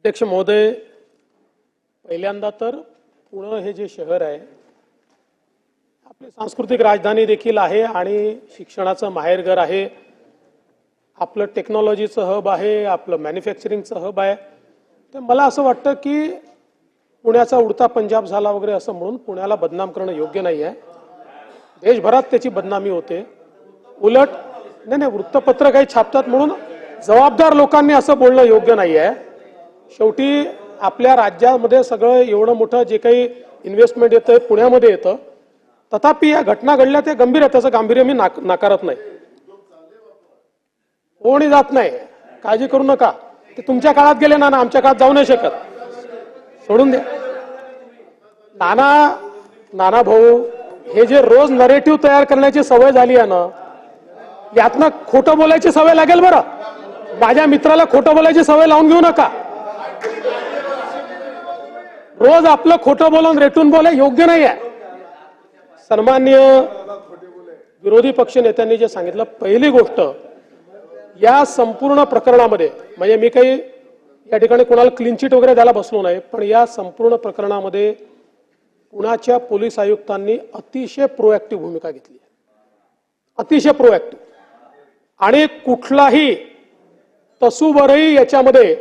अध्यक्ष महोदय, पहिल्यांदा तर पुणे हे जे शहर आहे आपली सांस्कृतिक राजधानी देखील आहे आणि शिक्षणाचं माहेरघर आहे, आपलं टेक्नॉलॉजीचं हब आहे, आपलं मॅन्युफॅक्चरिंगचं हब आहे. तर मला असं वाटतं की पुण्याचा उडता पंजाब झाला वगैरे असं म्हणून पुण्याला बदनाम करणं योग्य नाही आहे. देशभरात त्याची बदनामी होते. उलट नाही वृत्तपत्र काही छापतात म्हणून जबाबदार लोकांनी असं बोलणं योग्य नाही आहे. शेवटी आपल्या राज्यामध्ये सगळं एवढं मोठं जे काही इन्व्हेस्टमेंट येतं पुण्यामध्ये येतं, तथापि या घटना घडल्या ते गंभीर आहे, त्याचं गांभीर्य मी नाकारत नाही. कोणी जात नाही, काळजी करू नका. ते तुमच्या काळात गेले ना, आमच्या काळात जाऊ नाही शकत, सोडून द्या. नाना भाऊ, हे जे रोज नरेटिव्ह तयार करण्याची सवय झाली आहे ना, यातनं खोटं बोलायची सवय लागेल. बरं, माझ्या मित्राला खोटं बोलायची सवय लावून घेऊ नका. रोज आपलं खोटं बोलून रेटून बोलाय योग्य नाही आहे. सन्माननीय विरोधी पक्ष नेत्यांनी जे सांगितलं, पहिली गोष्ट या संपूर्ण प्रकरणामध्ये, म्हणजे मी काही या ठिकाणी कोणाला क्लीन चिट वगैरे द्यायला बसलो नाही, पण या संपूर्ण प्रकरणामध्ये पुण्याच्या पोलीस आयुक्तांनी अतिशय प्रोएक्टिव्ह भूमिका घेतली, अतिशय प्रोएक्टिव्ह. आणि कुठलाही तसूभरही याच्यामध्ये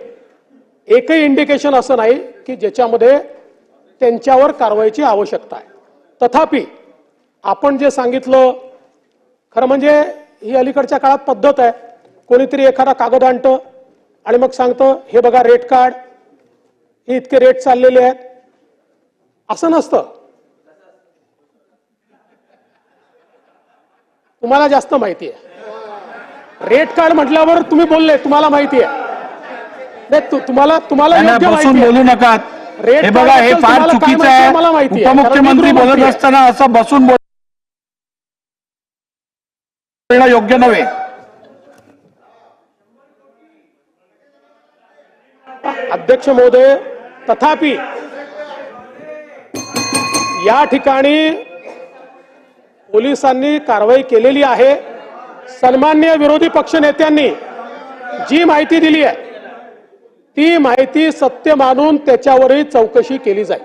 एकही इंडिकेशन असं नाही की ज्याच्यामध्ये त्यांच्यावर कारवाईची आवश्यकता आहे. तथापि आपण जे सांगितलं, खरं म्हणजे ही अलीकडच्या काळात पद्धत आहे. कोणीतरी एखादा कागद आणतं आणि मग सांगतं, हे बघा रेट कार्ड, हे इतके रेट चाललेले आहेत. असं नसतं. तुम्हाला जास्त माहिती आहे. रेट कार्ड म्हटल्यावर तुम्ही बोलले, तुम्हाला माहिती आहे. तुम्हाला योग्य माहिती बोलू नका. हे बघा, हे फार चुकीचं आहे. उपमुख्यमंत्री बोलत असताना असं बसून बोलणं योग्य नव्हे. अध्यक्ष महोदय, तथापि या ठिकाणी पोलिसांनी कारवाई केलेली आहे. सन्माननीय विरोधी पक्ष नेत्यांनी जी माहिती दिली आहे ती माहिती सत्य मानून त्याच्यावरही चौकशी केली जाईल.